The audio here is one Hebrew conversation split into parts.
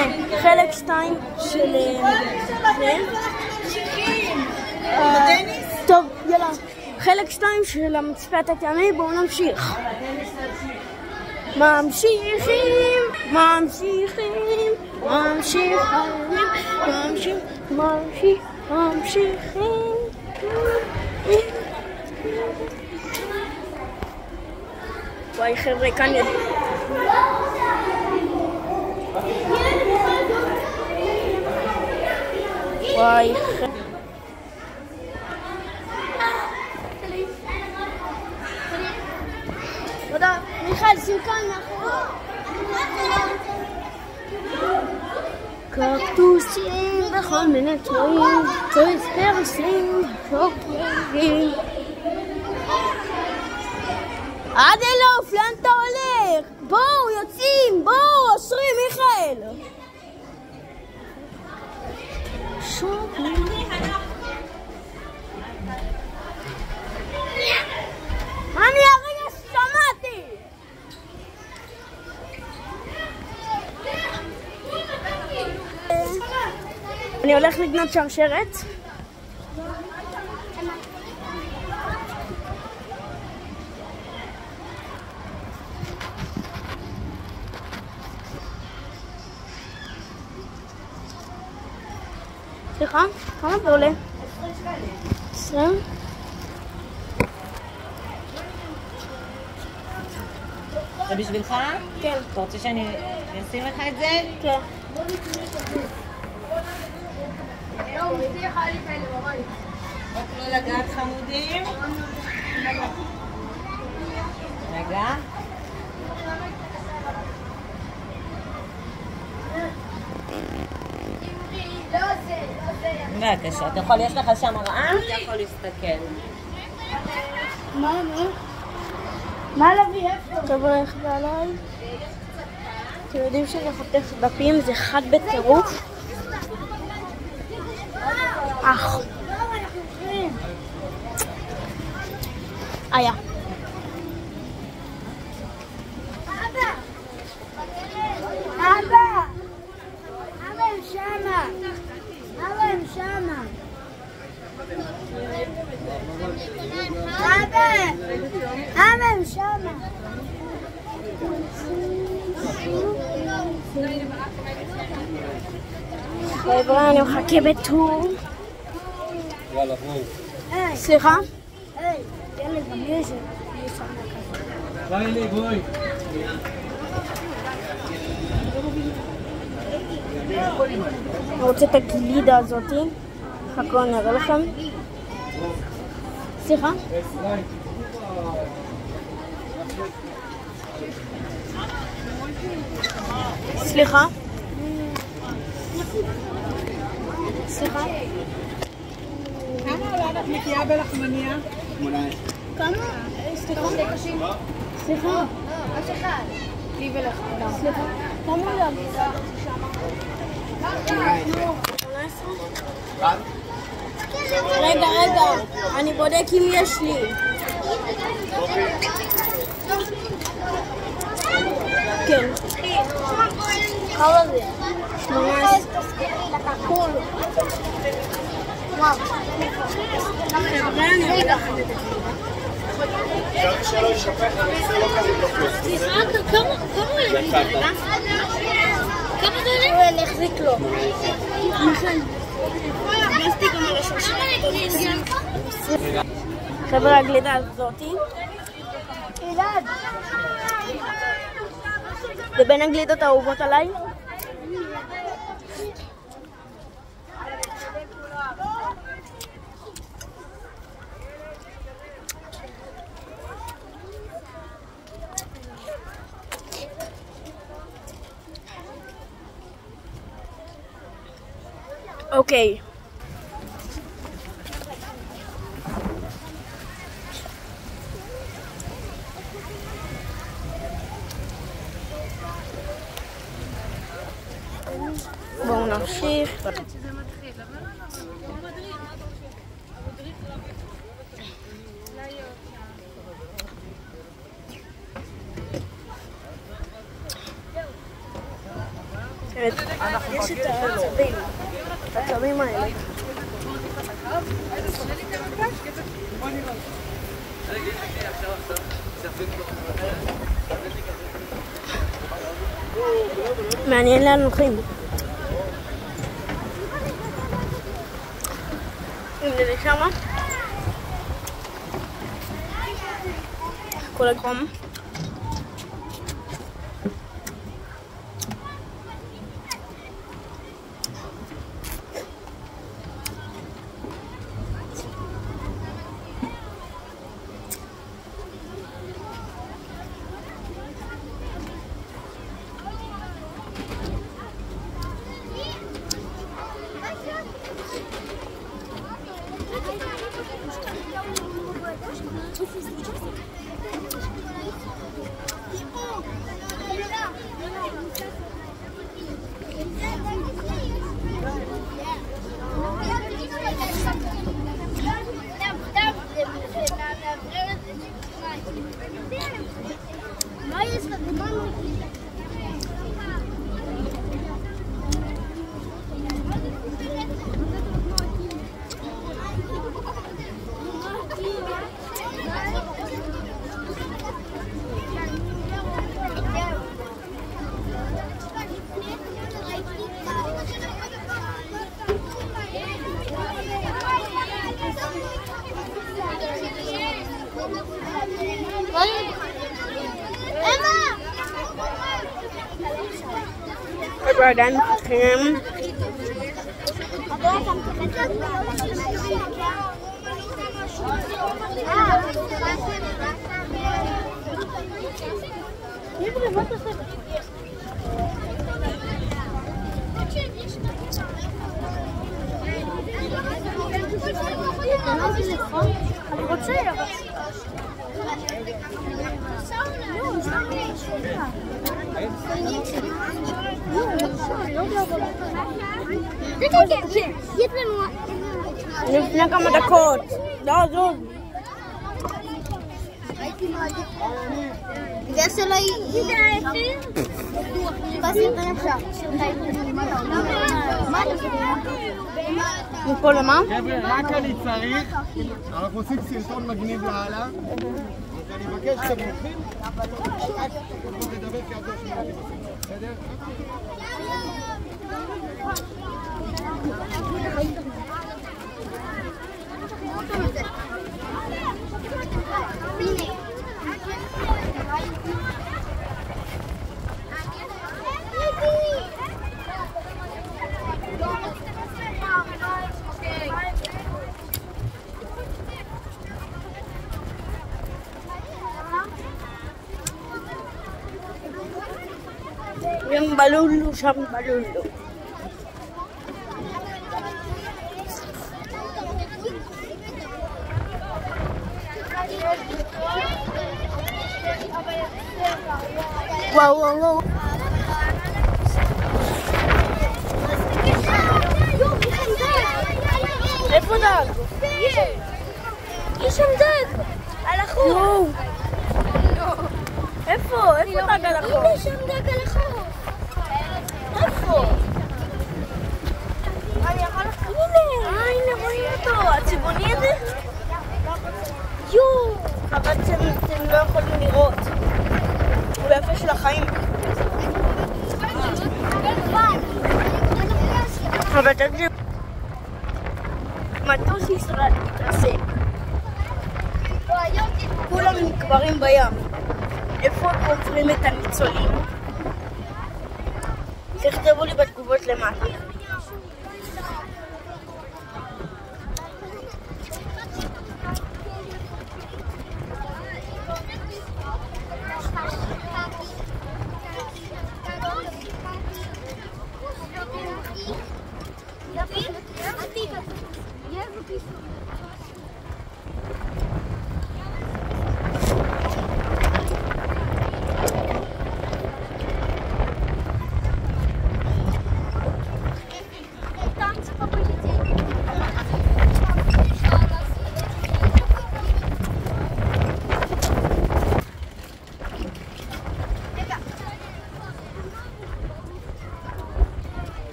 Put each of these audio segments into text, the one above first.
כן, חלק 2 של זה. טוב, יאללה. חלק 2 של המצפה הטטיאני, בואו נמשיך. ממשיכים, ממשיכים, ממשיכים. וואי חבר'ה, כאן יד... וואי חבר'ה. תודה, מיכאל, שים כאן מאחורה. קקטוסים בכל מיני צבעים, צויס פרסים, שוקרים. אדלוף, לאן אתה הולך? בואו, יוצאים, בואו, אשרי מיכאל. שוקרים. אני הרגע שמעתי. אני הולך לגנות שרשרת. סליחה, כמה זה עולה? 20? זה בשבילך? כן. אתה רוצה שאני אשים לך את זה? כן. רק לא לגעת חמודים. רגע. בבקשה, אתה יכול, יש לך שם רעה? אתה יכול להסתכל. מה להביא איפה? טוב, הולך ועליי. אתם יודעים שזה חותך דפים, זה חד בטירוף. אך. היה. אבא! אבא הם שמה! אבא הם שמה! אבא! אבא הם שמה! חבר'ה, אני מחכה בטור. יאללה, בואו. סליחה? היי, תן לי גם יש ביי לי, בואי. אני רוצה את הגלידה הזאתי. חכו, אני אראה לכם. סליחה? סליחה? סליחה? כמה עולה לך נקייה בלחמניה? 18. כמה? סליחה? סליחה? אף אחד. לי ולך. סליחה? כמה עולה? 18? רגע, אני בודק אם יש לי. כן. כמה זה? 18. קול. וואו. אני אקח את זה. אפשר שלא ישפך, זה לא כזה תופס. סליחה, כמה עולה לי? כמה זה עולה? הוא ילך זיקלו. חבר'ה, הגלידה הזאתי. אלעד. זה בין הגלידות האהובות עליי. אוקיי. בואו נמשיך. יש את העצבים האלה. מעניין לאן הולכים. אם זה שמה כל הגרום עדיין מחכים. אני רוצה לפני כמה דקות. לא, זו. זה שלא מפה למה? חבר'ה, רק אני צריך, אנחנו עושים סרטון מגניב להלאה. אני מבקש שאתם הולכים לדבר כעבודה שמונה, בסדר? Yang balulu sama balulu. Wow, wow, wow. איפה דג? יש שם דג! על החוף! איפה? איפה דג על החוף? הנה שם דג על החוף! איפה? הנה רואים אותו! הצבעוני הזה? יואו! אבל אתם לא יכולים לראות. הוא ביפה של החיים. אבל תקשיב, מטוס ישראל מתרסק. כולם נקברים בים. איפה קוברים את הניצולים? תכתבו לי בתגובות למטה.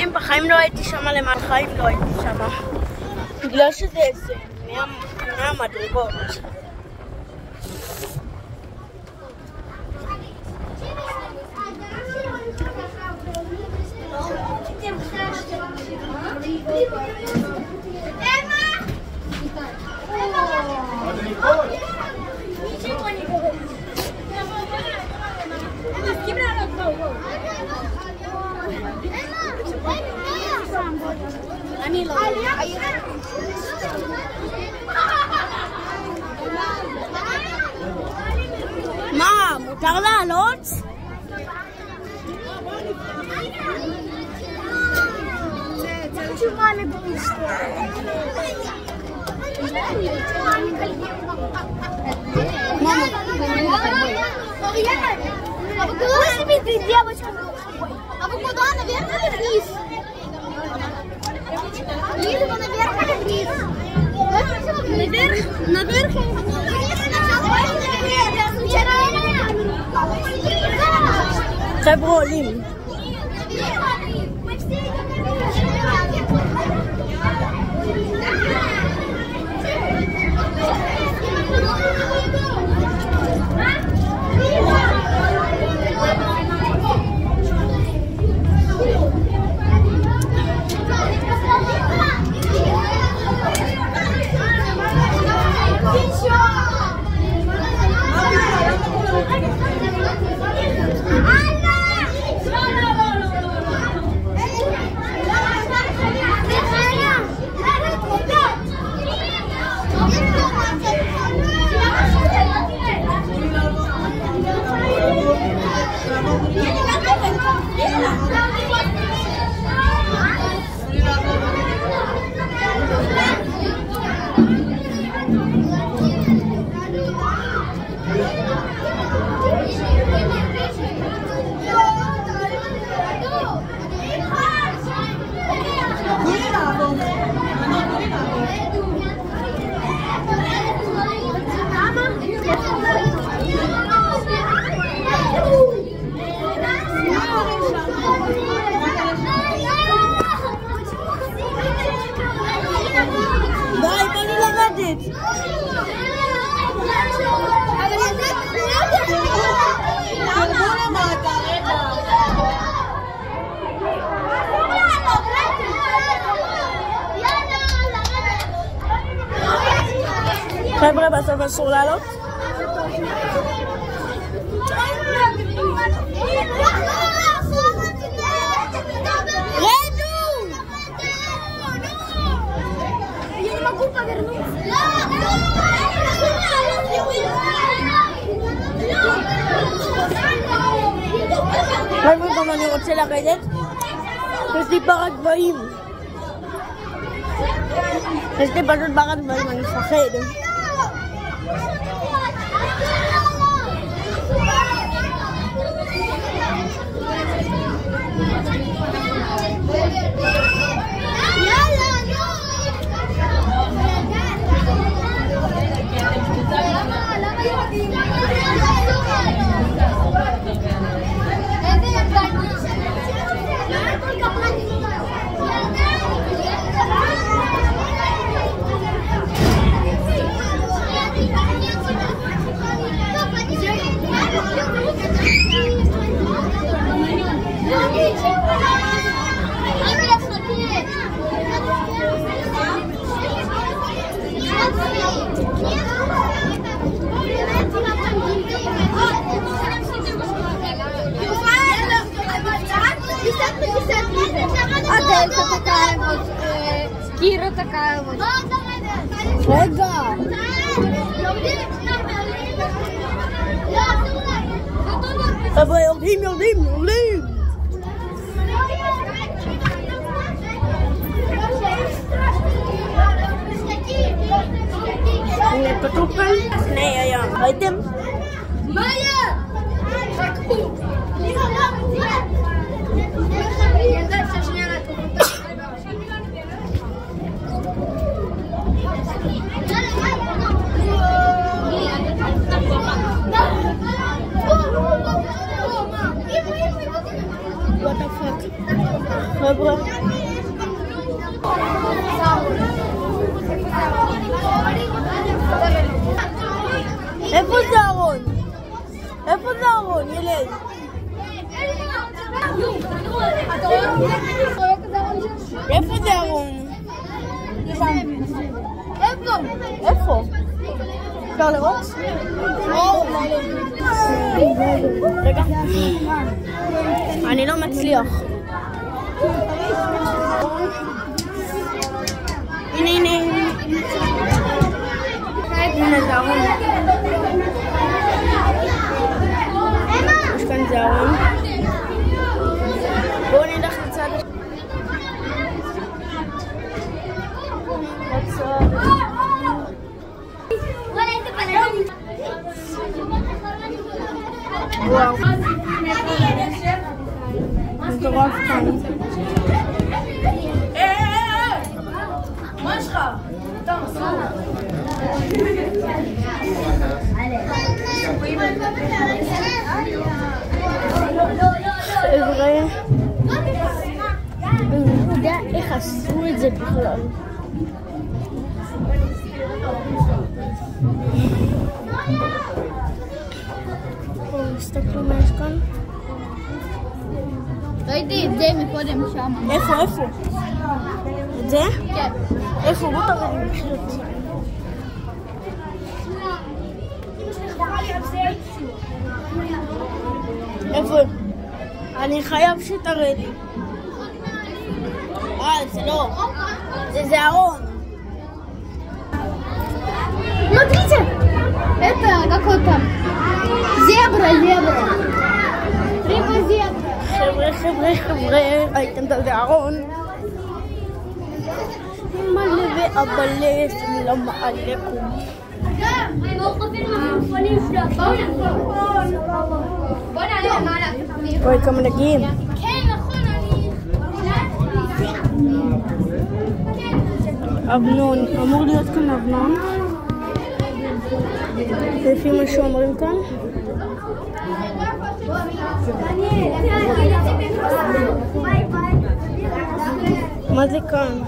יודעים, בחיים לא הייתי שם למעלה, בחיים לא הייתי שם. בגלל שזה איזה מהמדרגות. אני לא. מה, מותר לעלות? תשובה לבריסט. А вы куда? Наверх или вниз? Лиза, наверх или вниз? Наверх. חבר'ה עולים. חבר'ה, בסוף אסור לעלות? חבר'ה, גם אני רוצה לרדת. יש לי פרת גבהים. יש לי פשוט פרת גבהים, אני מפחד. Аделька такая вот, Кира такая вот. רגע. חבר'ה, יורדים. הנה, כתוב כאן פני הים. ראיתם? Майя! חבר'ה. איפה זה ארון? איפה זה ארון, ילד? איפה זה ארון? איפה? אפשר לראות? רגע. אני לא מצליח. הנה. הנה זה ארון. יש כאן זה ארון. בואו נלך לצד וואו. מטורף כאן. מה שלך? אתה מסור. חבר'ה, אני לא יודע איך עשו את זה בכלל. תסתכלו מה יש כאן. ראיתי את זה מקודם שם. איפה? את זה? כן. איפה? בוא תראה לי בחיות. איפה? אני חייב שתראה לי. זה לא. זה ארון. Смотрите! Это какой-то зебра. Рыба-зебра. חבר'ה, הייתם בזה ארון. מלא ואבלה, סלאם עליכום. אוי, כמה נגיעים. אבנון, אמור להיות כאן אבנון. לפי מה שאומרים כאן. מה זה כאן?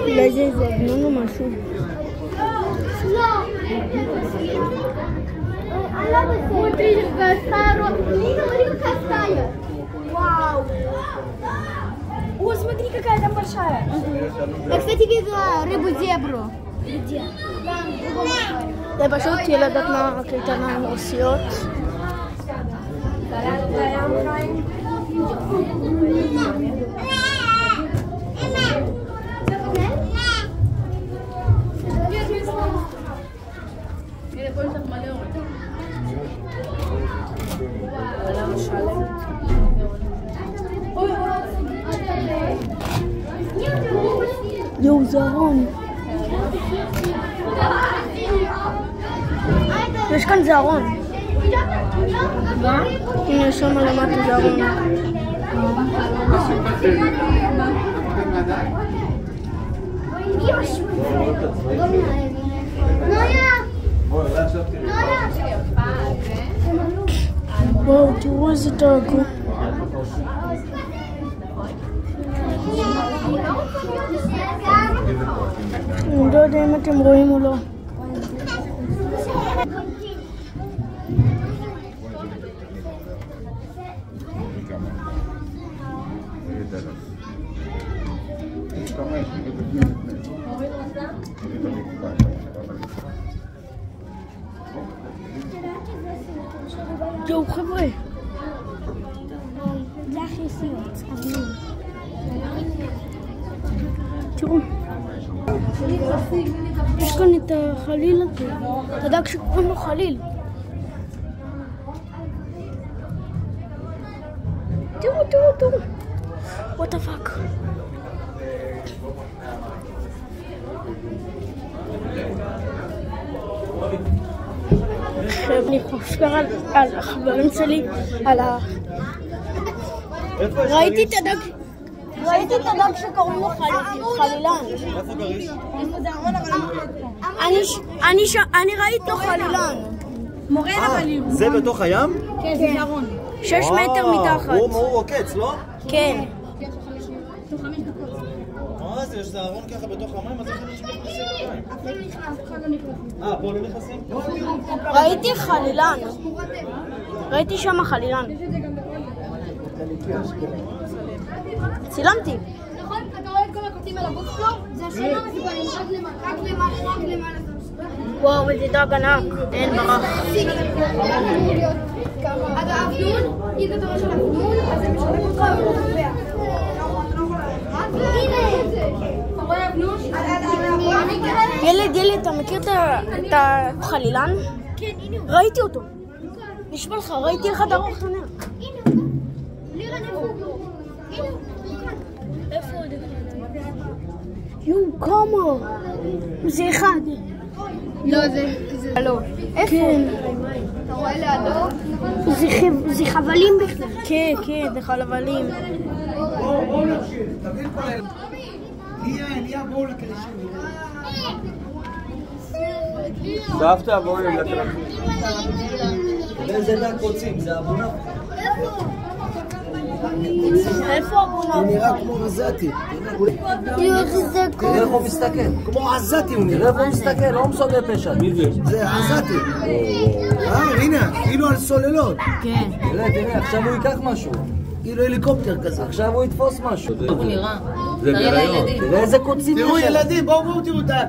אולי זה אבנון או משהו. О, смотри, какая там большая. Я, кстати, видела рыбу-зебру. Где? זה פשוט ילדות מהקייטנה עם רוסיות. יואו, זה ארון. יש כאן זה ארון. הנה שם למטה זה ארון. וואו, תראו איזה דרגו. אני לא יודע אם אתם רואים או לא. יואו חבר'ה, Для хисиот. תראו, יש כאן את החליל הזה, אתה יודע שקוראים לו חליל. תראו, what the fuck. אני חושב על החברים שלי, על ה... ראיתי את הדג שקוראים לו חלילן. איפה גריש? אני ראיתי לו חלילן. מורן אבל זה בתוך הים? כן, זה זרעון. 6 מטר מתחת. הוא עוקץ, לא? כן. מה זה? יש זערון ככה בתוך המים? אז איך אנשים נכנסים למים? פה לא נכנסים? ראיתי חלילן. ראיתי שם חלילן. צילמתי. נכון, אתה רואה את כל הקוצים על הגוף שלו? זה השאלה מסוגלים, רק למעלה. וואו, איזה דג ענק. אין ברח. אז האבנון, אם אתה רואה של האבנון, אז זה משחק אותך ומחבע. אתה רואה אבנון? ילד, אתה מכיר את החלילן? כן, הנה הוא. ראיתי אותו. נשמע לך, ראיתי לך את הרוח ענק. הנה הוא. לירן, איפה הוא? הנה הוא. איפה הוא? יואו, כמה? זה אחד. לא, זה... לא. איפה? אתה רואה לידו? זה חבלים בכלל. כן, זה חבלים. אליה, בואו לקרישים. סבתא, בואי לקרישים. זה דג קוצים, זה אבונה. איפה אבונה? הוא נראה כמו עזתי. תראה איך הוא מסתכל. כמו עזתי הוא נראה. איך הוא מסתכל, לא מסוגל פשע. מי זה? זה עזתי. הנה, כאילו על סוללות. כן. תראה, עכשיו הוא ייקח משהו. כאילו הליקופטר כזה. עכשיו הוא יתפוס משהו. הוא נראה. תראה לילדים. תראה איזה קוצים. תראו ילדים, בואו תראו דג.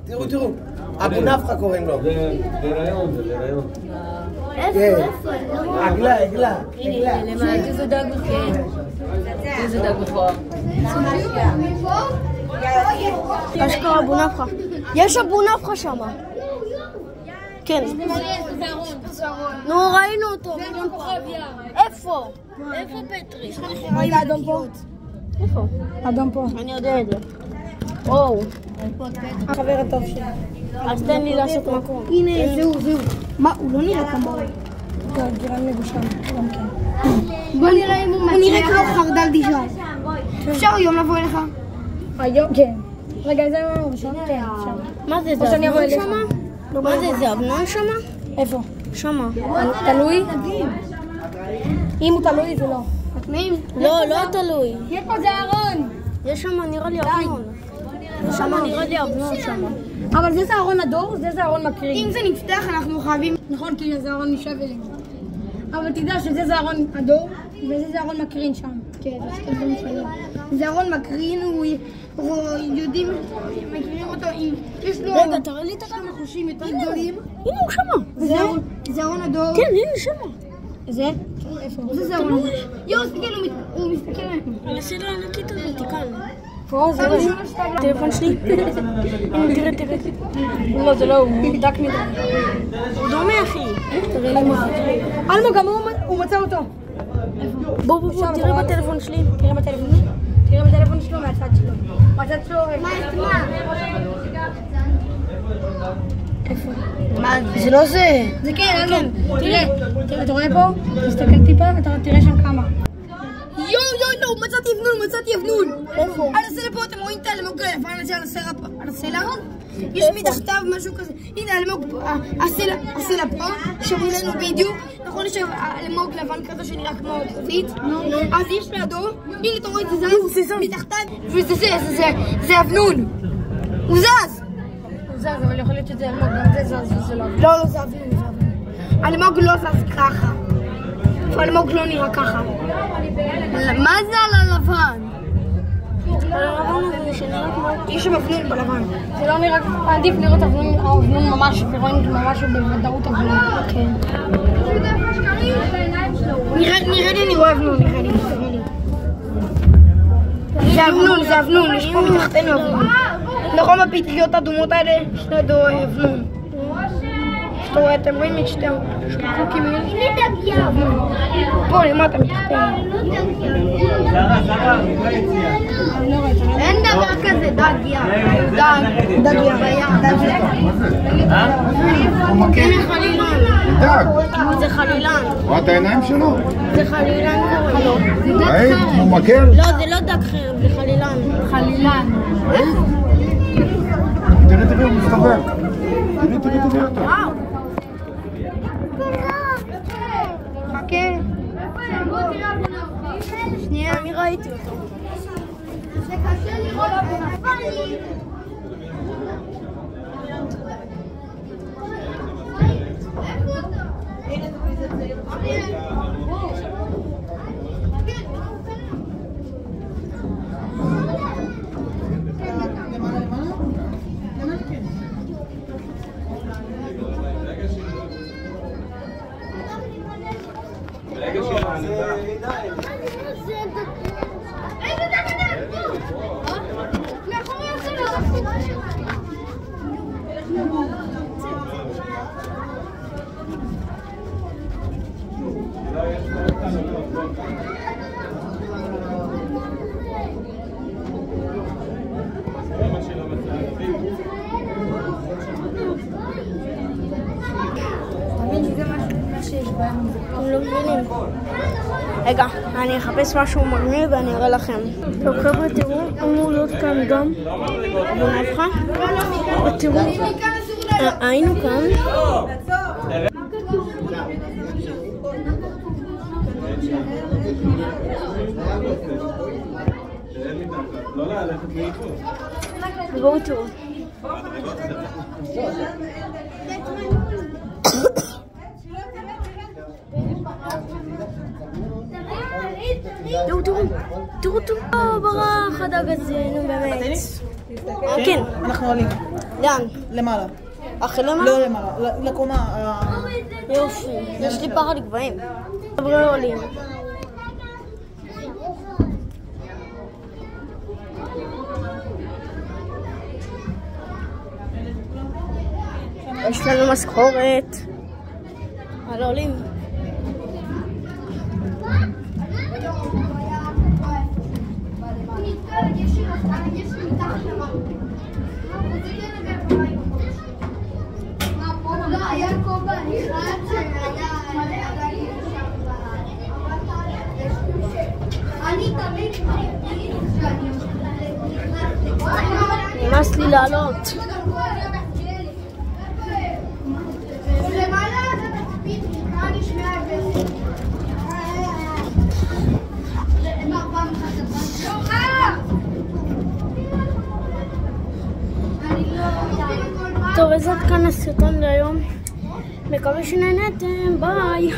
תראו. אבו נפחא קוראים לו. זה להיריון. איפה? עגלה. איזה דג בכן. איזה דג בכוח. אשכרה אבו נפחא. יש אבו נפחא שם. כן. נו, ראינו אותו. איפה? איפה פטרי? ראית אדום פה? איפה? אדום פה. אני יודע את זה. וואו. החבר הטוב שלי. אז תן לי לעשות מקום. הנה, זהו. מה, הוא לא נראה כמוהו. לא, גירן מבושל, גם כן. בוא נראה אם הוא נראה כמו חרדל דישון. אפשר היום לבוא אליך? היום? כן. רגע, זה מה הוא שם? כן, אפשר. מה זה? זה אבנון שמה? מה זה אבנון שמה? איפה? שמה. תלוי? אם הוא תלוי זה לא. מתמיעים? לא תלוי. יש פה זערון. יש שם נראה לי אבנון. שם נראה לי אבנון שמה. אבל זה זערון הדור, זה זערון מקרין. אם זה נפתח אנחנו חייבים... נכון, כי הזערון נשאב אלינו. אבל תדע שזה זערון הדור, וזה זערון מקרין שם. כן, זה שתי דברים שונים. זערון מקרין, הוא יודעים, מכירים אותו, יש לו... רגע, תראה לי את הכמה. חושים יותר גדולים. הנה הוא שמה. זערון הדור. כן, הנה שמה. זה? איפה? זה זערון. יואו, הוא מסתכל עלינו. על השאלה הענקית הזאת, תיקן. פה זה לא... טלפון שלי. הנה, תראה. לא, זה לא, הוא דק מדי. הוא דומה, אחי. תראה לי מה. אלמה, גם הוא מצא אותו. בוא, תראה בטלפון שלי. תראה בטלפון שלו מהצד שלו. מהצד שלו... איפה? מה? זה לא זה. זה כן, אלמה. תראה, אתה רואה פה? תסתכל טיפה, אתה תראה שם כמה. יואו, מצאתי אבנון. איפה? על הסלע פה אתם רואים את האלמוג הלבן הזה על הסלע? יש מתחתיו משהו כזה. הנה הסלע פה, שמולנו בדיוק. נכון, יש אלמוג לבן כזה שנראה כמו כזית. אז יש לידו, הנה אתה רואה את זה זז מתחתיו. וזה אבנון. הוא זז, אבל יכול להיות שזה אלמוג, גם זה זז וזה לא. לא, זה אבנון. אלמוג לא זז ככה. אלמוג לא נראה ככה. מה זה על הלבן? הלבן הזה שנראה כמו... יש שם אבנון בלבן. זה לא נראה... עדיף לראות אבנון ממש, ורואים ממש בוודאות אבנון. כן. נראה לי אני רואה אבנון, נראה לי. זה אבנון, יש פה מתחתנו אבנון. נכון בפטריות האדומות האלה, יש לידו אבנון. אתם רואים את שתי החוקים האלה? הנה דגיה! פה למטה מתחתנו. אין דבר כזה, דגיה. דגיה. הוא מכיר. דג. זה חלילן. רואה את העיניים שלו? זה חלילן קוראים לו. ראית? הוא מכיר? לא, זה לא דג חרב, זה חלילן. תראי, הוא מסתובב. תראי אותו. חכה. שנייה, אני ראיתי אותו. זה קשה לראות. אתם לא מבינים. רגע, אני אחפש משהו מגניב ואני אראה לכם. טוב חבר'ה, תראו, אמור להיות כאן גם אבו נפחה. ותראו, היינו כאן. ובואו תראו. תראו, ברח הדג הזה, נו באמת. כן. אנחנו עולים. לאן? למעלה. אחרי למעלה? לא למעלה, לקומה. יופי, יש לי פחד גבוהים. חבר'ה עולים. יש לנו משכורת. על עולים. נמאס לי לעלות. טוב, אז עד כאן הסרטון להיום. מקווה שנהנתם, ביי.